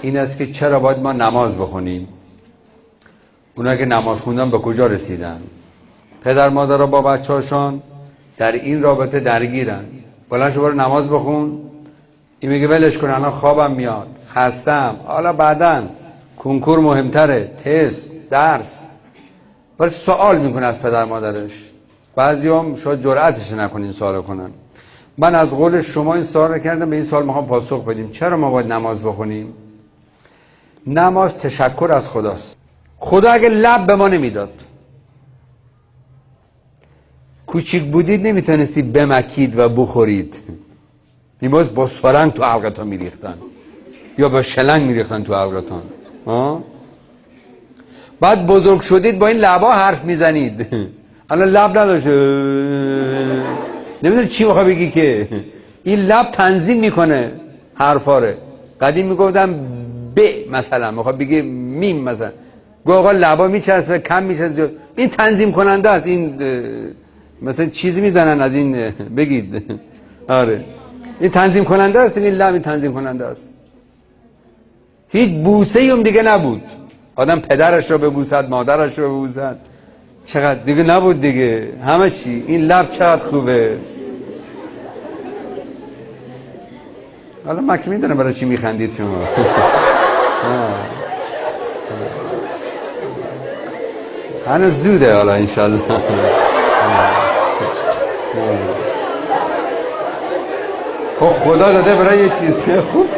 این است که چرا باید ما نماز بخونیم. اونا که نماز خوندن به کجا رسیدن؟ پدر مادرها با بچه‌هاشون در این رابطه درگیرن. بلند شو برو نماز بخون، این میگه ولش کن الان خوابم میاد، خستم، حالا بعداً کنکور مهمتره، تست، درس. ولی سوال میکنه از پدر مادرش. بعضیام شاید جرأتش نکنن این سوالو کنن. من از قول شما این سوال رو کردم، به این سوال میخوام پاسخ بدیم. چرا ما باید نماز بخونیم؟ نماز تشکر از خداست. خدا اگه لب به ما نمیداد، کوچیک بودید نمیتونستی بمکید و بخورید، میباز با سرنگ تو حلقتان میریختن یا با شلنگ میریختن تو حلقتان. بعد بزرگ شدید با این لبا حرف میزنید، الان لب نداشت، نمیدونی چی میخوای بگی که این لب تنظیم میکنه حرفاره. قدیم میگفتم ب مثلا میخواد بگه میم مثلا، گو آقا لبا میچسبه کم میچسبه، این تنظیم کننده است. این مثلا چیزی میزنن از این بگید، آره این تنظیم کننده است، این لب تنظیم کننده است. هیچ بوسه ایم دیگه نبود، آدم پدرش رو ببوسد، مادرش رو ببوسد، چقدر دیگه نبود دیگه، همه چی. این لب چقدر خوبه. حالا من که میدونم برای چی میخندید شما. هنوز زوده حالا انشالله. خب خدا داده برای یه چیز خوب